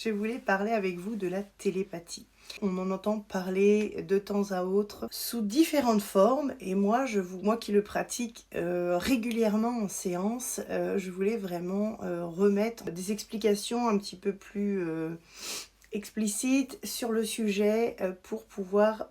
je voulais parler avec vous de la télépathie. On en entend parler de temps à autre sous différentes formes et moi qui le pratique régulièrement en séance, je voulais vraiment remettre des explications un petit peu plus explicites sur le sujet pour pouvoir...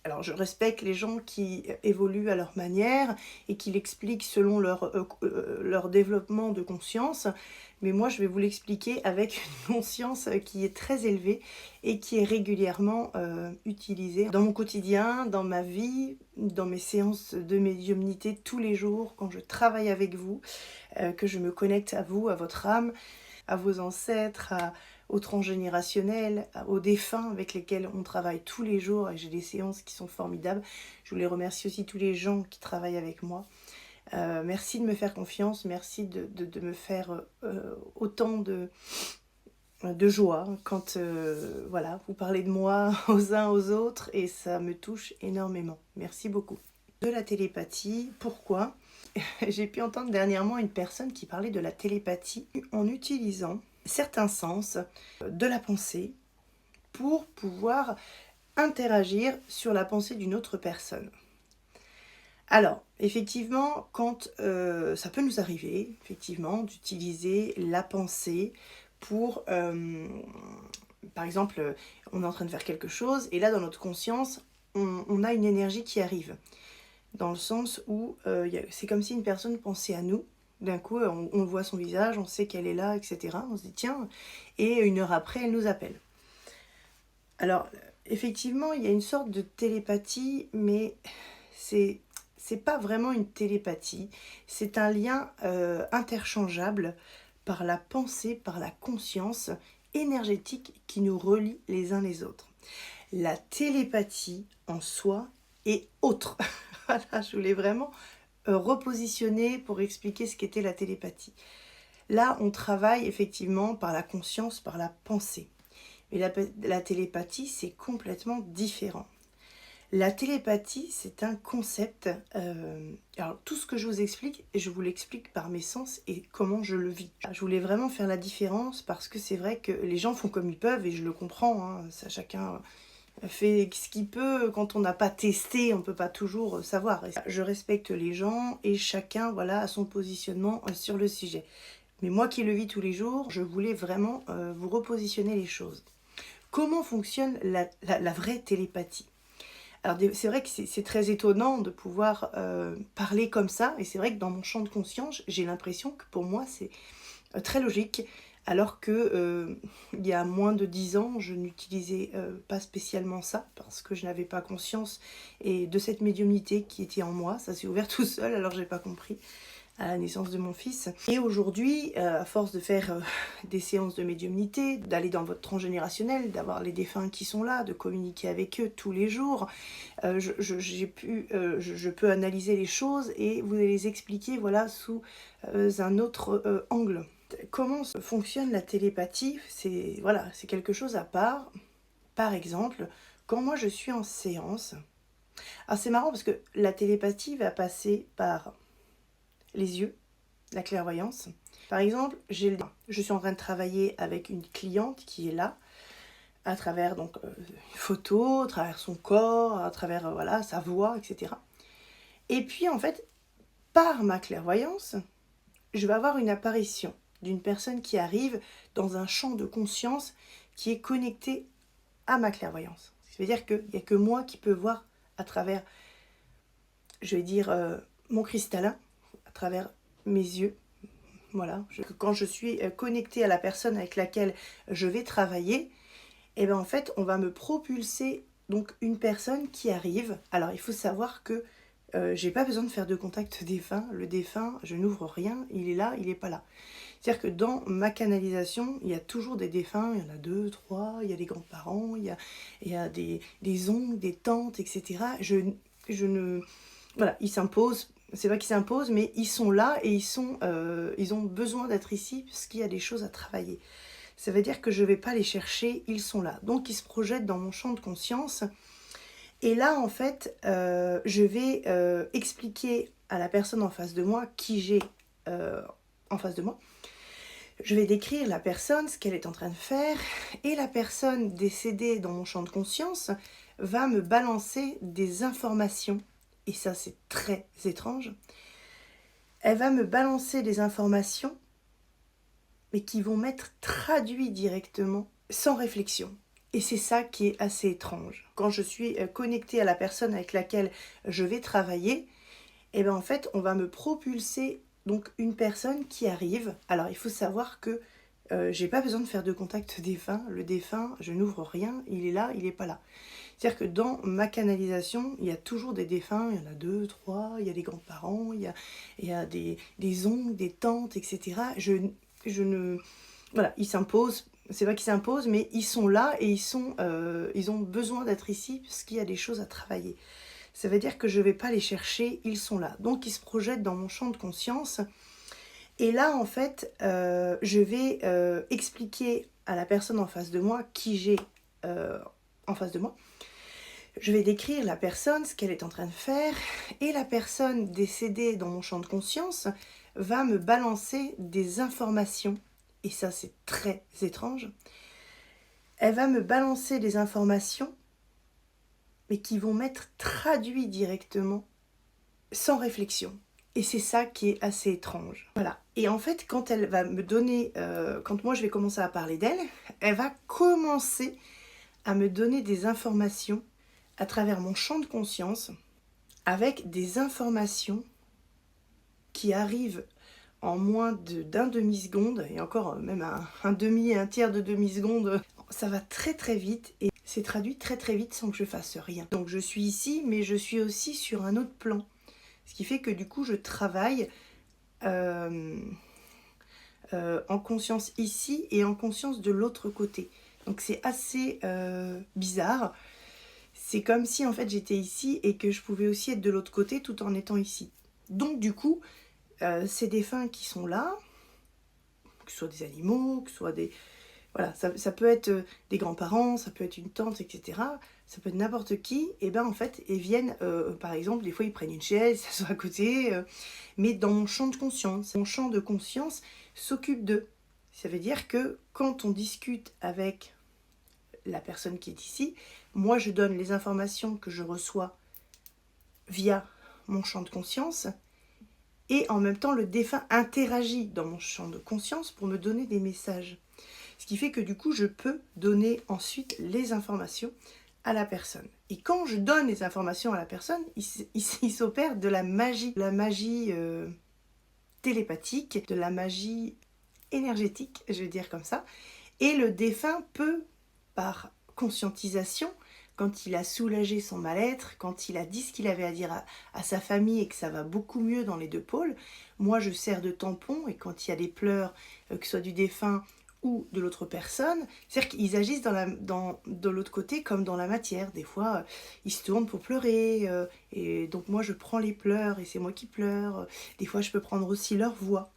alors je respecte les gens qui évoluent à leur manière et qui l'expliquent selon leur développement de conscience, mais moi je vais vous l'expliquer avec une conscience qui est très élevée et qui est régulièrement utilisée dans mon quotidien, dans ma vie, dans mes séances de médiumnité tous les jours, quand je travaille avec vous, que je me connecte à vous, à votre âme, à vos ancêtres, au transgénérationnel, aux défunts avec lesquels on travaille tous les jours et j'ai des séances qui sont formidables. Je voulais remercier aussi tous les gens qui travaillent avec moi. Merci de me faire confiance, merci de me faire autant de joie quand voilà, vous parlez de moi aux uns aux autres et ça me touche énormément. Merci beaucoup. De la télépathie, pourquoi ? J'ai pu entendre dernièrement une personne qui parlait de la télépathie en utilisant certains sens de la pensée pour pouvoir interagir sur la pensée d'une autre personne. Alors, effectivement, quand ça peut nous arriver, effectivement, d'utiliser la pensée pour, par exemple, on est en train de faire quelque chose, et là, dans notre conscience, on a une énergie qui arrive, dans le sens où c'est comme si une personne pensait à nous. D'un coup, on voit son visage, on sait qu'elle est là, etc. On se dit, tiens, et une heure après, elle nous appelle. Alors, effectivement, il y a une sorte de télépathie, mais c'est pas vraiment une télépathie. C'est un lien interchangeable par la pensée, par la conscience énergétique qui nous relie les uns les autres. La télépathie en soi est autre. Voilà, je voulais vraiment repositionner pour expliquer ce qu'était la télépathie. Là, on travaille effectivement par la conscience, par la pensée. Mais la télépathie, c'est complètement différent. La télépathie, c'est un concept. Alors, tout ce que je vous explique, je vous l'explique par mes sens et comment je le vis. Je voulais vraiment faire la différence parce que c'est vrai que les gens font comme ils peuvent et je le comprends. Hein, ça, chacun fait ce qu'il peut. Quand on n'a pas testé, on ne peut pas toujours savoir. Je respecte les gens et chacun voilà, a son positionnement sur le sujet. Mais moi qui le vis tous les jours, je voulais vraiment vous repositionner les choses. Comment fonctionne la vraie télépathie ? Alors c'est vrai que c'est très étonnant de pouvoir parler comme ça, et c'est vrai que dans mon champ de conscience, j'ai l'impression que pour moi c'est très logique, alors que il y a moins de 10 ans, je n'utilisais pas spécialement ça, parce que je n'avais pas conscience et de cette médiumnité qui était en moi, ça s'est ouvert tout seul, alors j'ai pas compris à la naissance de mon fils. Et aujourd'hui, à force de faire des séances de médiumnité, d'aller dans votre transgénérationnel, d'avoir les défunts qui sont là, de communiquer avec eux tous les jours, je peux analyser les choses et vous les expliquer voilà, sous un autre angle. Comment fonctionne la télépathie ? C'est quelque chose à part. Par exemple, quand moi je suis en séance, alors c'est marrant parce que la télépathie va passer par les yeux, la clairvoyance. Par exemple, je suis en train de travailler avec une cliente qui est là, à travers donc une photo, à travers son corps, à travers voilà, sa voix, etc. Et puis en fait, par ma clairvoyance, je vais avoir une apparition d'une personne qui arrive dans un champ de conscience qui est connecté à ma clairvoyance. C'est-à-dire qu'il n'y a que moi qui peux voir à travers, je vais dire, mon cristallin, à travers mes yeux. Voilà, quand je suis connectée à la personne avec laquelle je vais travailler, et bien en fait, on va me propulser donc une personne qui arrive. Alors, il faut savoir que j'ai pas besoin de faire de contact défunt. Le défunt, je n'ouvre rien, il est là, il n'est pas là. C'est-à-dire que dans ma canalisation, il y a toujours des défunts, il y en a 2, 3, il y a des grands-parents, il y a des oncles, des tantes, etc. Je ne... Voilà, ils s'imposent. C'est pas qu'ils s'imposent, mais ils sont là et ils ont besoin d'être ici parce qu'il y a des choses à travailler. Ça veut dire que je ne vais pas les chercher, ils sont là. Donc ils se projettent dans mon champ de conscience. Et là, en fait, je vais expliquer à la personne en face de moi qui j'ai en face de moi Je vais décrire la personne, ce qu'elle est en train de faire, et la personne décédée dans mon champ de conscience va me balancer des informations, et ça c'est très étrange. Elle va me balancer des informations, mais qui vont m'être traduites directement, sans réflexion. Et c'est ça qui est assez étrange. Quand je suis connectée à la personne avec laquelle je vais travailler, et bien en fait, on va me propulser donc une personne qui arrive. Alors il faut savoir que j'ai pas besoin de faire de contact défunt. Le défunt, je n'ouvre rien, il est là, il n'est pas là. C'est-à-dire que dans ma canalisation, il y a toujours des défunts, il y en a 2, 3, il y a des grands-parents, il y a des oncles, des tantes, etc. Je ne... Voilà, ils s'imposent, c'est pas qu'ils s'imposent, mais ils sont là et ils ont besoin d'être ici parce qu'il y a des choses à travailler. Ça veut dire que je ne vais pas les chercher, ils sont là. Donc ils se projettent dans mon champ de conscience. Et là, en fait, je vais expliquer à la personne en face de moi qui j'ai en face de moi. Je vais décrire la personne, ce qu'elle est en train de faire, et la personne décédée dans mon champ de conscience va me balancer des informations. Et ça, c'est très étrange. Elle va me balancer des informations, mais qui vont m'être traduites directement, sans réflexion. Et c'est ça qui est assez étrange. Voilà. Et en fait, quand elle va me donner, quand moi je vais commencer à parler d'elle, elle va commencer à me donner des informations à travers mon champ de conscience, avec des informations qui arrivent en moins d'un demi-seconde, et encore même un tiers de demi-seconde. Ça va très très vite et c'est traduit très très vite sans que je fasse rien. Donc je suis ici, mais je suis aussi sur un autre plan. Ce qui fait que du coup je travaille en conscience ici et en conscience de l'autre côté. Donc c'est assez bizarre. C'est comme si en fait j'étais ici et que je pouvais aussi être de l'autre côté tout en étant ici. Donc du coup, ces défunts qui sont là, que ce soit des animaux, que ce soit des... Voilà, ça peut être des grands-parents, ça peut être une tante, etc. Ça peut être n'importe qui. Et ben en fait, ils viennent, par exemple, des fois ils prennent une chaise, ils s'assoient à côté, mais dans mon champ de conscience. Mon champ de conscience s'occupe d'eux. Ça veut dire que quand on discute avec la personne qui est ici, moi je donne les informations que je reçois via mon champ de conscience, et en même temps le défunt interagit dans mon champ de conscience pour me donner des messages. Ce qui fait que du coup je peux donner ensuite les informations à la personne. Et quand je donne les informations à la personne, il s'opère de la magie télépathique, de la magie énergétique, je vais dire comme ça. Et le défunt peut, par conscientisation, quand il a soulagé son mal-être, quand il a dit ce qu'il avait à dire à sa famille et que ça va beaucoup mieux dans les deux pôles, moi je sers de tampon, et quand il y a des pleurs, que ce soit du défunt ou de l'autre personne, c'est-à-dire qu'ils agissent de l'autre côté comme dans la matière. Des fois, ils se tournent pour pleurer, et donc moi je prends les pleurs et c'est moi qui pleure. Des fois je peux prendre aussi leur voix.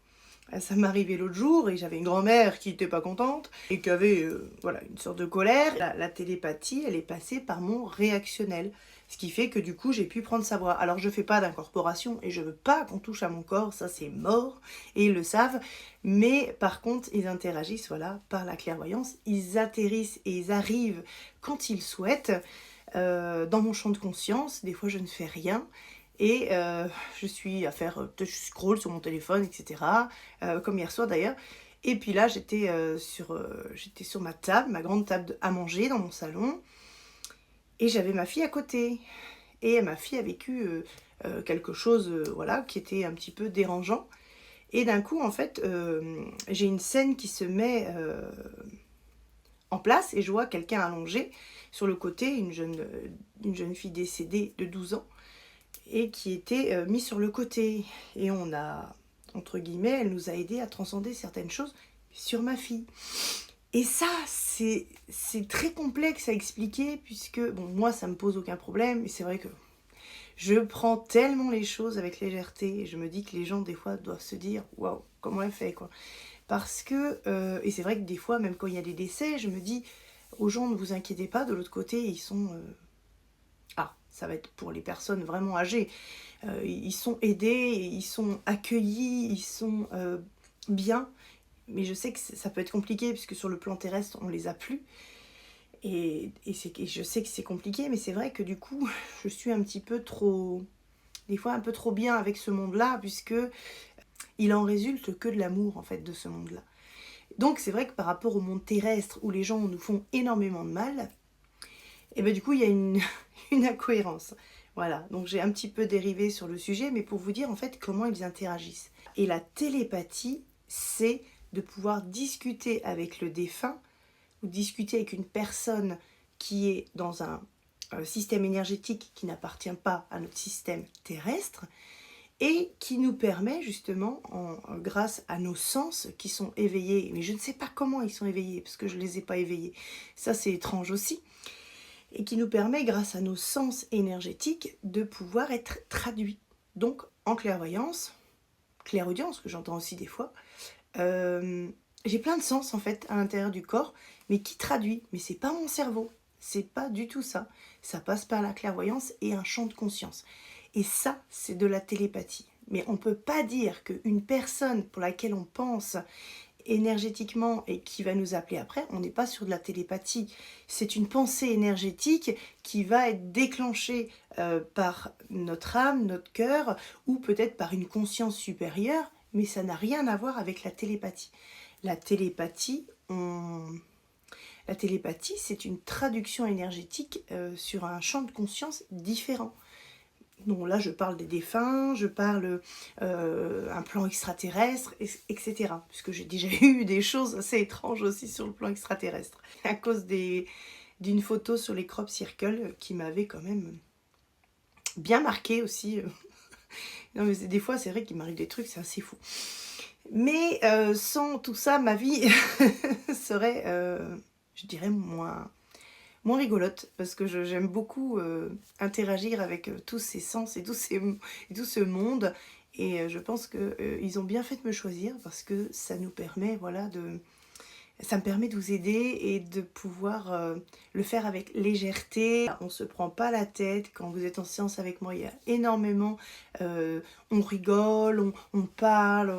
Ça m'est arrivé l'autre jour et j'avais une grand-mère qui n'était pas contente et qui avait voilà, une sorte de colère. La télépathie, elle est passée par mon réactionnel. Ce qui fait que du coup, j'ai pu prendre sa voix. Alors, je ne fais pas d'incorporation et je ne veux pas qu'on touche à mon corps. Ça, c'est mort. Et ils le savent. Mais par contre, ils interagissent voilà, par la clairvoyance. Ils atterrissent et ils arrivent quand ils souhaitent dans mon champ de conscience. Des fois, je ne fais rien. Et je suis à faire, je scroll sur mon téléphone, etc. Comme hier soir d'ailleurs. Et puis là, j'étais sur ma table, ma grande table à manger dans mon salon. Et j'avais ma fille à côté. Et ma fille a vécu quelque chose voilà, qui était un petit peu dérangeant. Et d'un coup, en fait, j'ai une scène qui se met en place. Et je vois quelqu'un allongé sur le côté, une jeune fille décédée de 12 ans. Et qui était mis sur le côté. Et on a, entre guillemets, elle nous a aidé à transcender certaines choses sur ma fille. Et ça, c'est très complexe à expliquer, puisque, bon, moi, ça me pose aucun problème, et c'est vrai que je prends tellement les choses avec légèreté, et je me dis que les gens, des fois, doivent se dire, waouh, comment elle fait, quoi. Parce que, et c'est vrai que des fois, même quand il y a des décès, je me dis aux gens, ne vous inquiétez pas, de l'autre côté, ils sont... ça va être pour les personnes vraiment âgées. Ils sont aidés, ils sont accueillis, ils sont bien. mais je sais que ça peut être compliqué puisque sur le plan terrestre, on les a plus. Et je sais que c'est compliqué, mais c'est vrai que du coup, je suis un petit peu trop, des fois un peu trop bien avec ce monde-là, puisque il en résulte que de l'amour en fait de ce monde-là. Donc c'est vrai que par rapport au monde terrestre où les gens nous font énormément de mal, et ben du coup il y a une incohérence. Voilà, donc j'ai un petit peu dérivé sur le sujet, mais pour vous dire en fait comment ils interagissent. Et la télépathie, c'est de pouvoir discuter avec le défunt ou discuter avec une personne qui est dans un système énergétique qui n'appartient pas à notre système terrestre et qui nous permet justement, grâce à nos sens qui sont éveillés, mais je ne sais pas comment ils sont éveillés parce que je ne les ai pas éveillés, ça c'est étrange aussi, et qui nous permet grâce à nos sens énergétiques de pouvoir être traduits. Donc en clairvoyance, clairaudience que j'entends aussi des fois, j'ai plein de sens en fait à l'intérieur du corps, mais qui traduit. Mais c'est pas mon cerveau, c'est pas du tout ça. Ça passe par la clairvoyance et un champ de conscience. Et ça, c'est de la télépathie. Mais on peut pas dire qu'une personne pour laquelle on pense énergétiquement et qui va nous appeler après, on n'est pas sur de la télépathie. C'est une pensée énergétique qui va être déclenchée par notre âme, notre cœur, ou peut-être par une conscience supérieure, mais ça n'a rien à voir avec la télépathie. La télépathie, la télépathie, c'est une traduction énergétique sur un champ de conscience différent. Donc là, je parle des défunts, je parle un plan extraterrestre, etc. Puisque j'ai déjà eu des choses assez étranges aussi sur le plan extraterrestre. À cause d'une photo sur les crop circles qui m'avait quand même bien marqué aussi. Non, mais des fois, c'est vrai qu'il m'arrive des trucs, c'est assez fou. Mais sans tout ça, ma vie serait, je dirais, moins rigolote, parce que j'aime beaucoup interagir avec tous ces sens et tout ce monde. Et je pense qu'ils ont bien fait de me choisir, parce que ça nous permet, voilà, ça me permet de vous aider et de pouvoir le faire avec légèreté. On ne se prend pas la tête. Quand vous êtes en séance avec moi, il y a énormément, on rigole, on parle,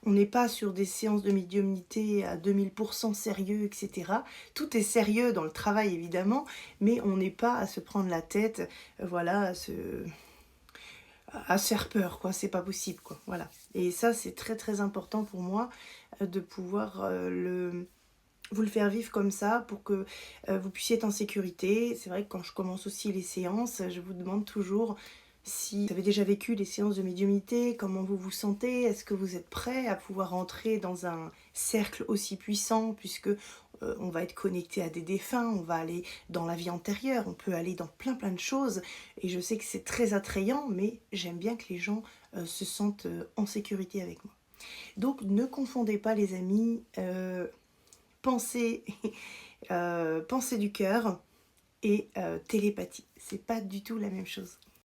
on n'est pas sur des séances de médiumnité à 2000% sérieux, etc. Tout est sérieux dans le travail évidemment, mais on n'est pas à se prendre la tête, voilà, à se faire peur, quoi. C'est pas possible, quoi. Voilà. Et ça, c'est très très important pour moi de pouvoir vous le faire vivre comme ça pour que vous puissiez être en sécurité. C'est vrai que quand je commence aussi les séances, je vous demande toujours si vous avez déjà vécu les séances de médiumnité, comment vous vous sentez, est-ce que vous êtes prêt à pouvoir entrer dans un cercle aussi puissant, puisque on va être connecté à des défunts, on va aller dans la vie antérieure, on peut aller dans plein de choses, et je sais que c'est très attrayant, mais j'aime bien que les gens se sentent en sécurité avec moi. Donc ne confondez pas les amis, pensée, pensée du cœur et télépathie. C'est pas du tout la même chose.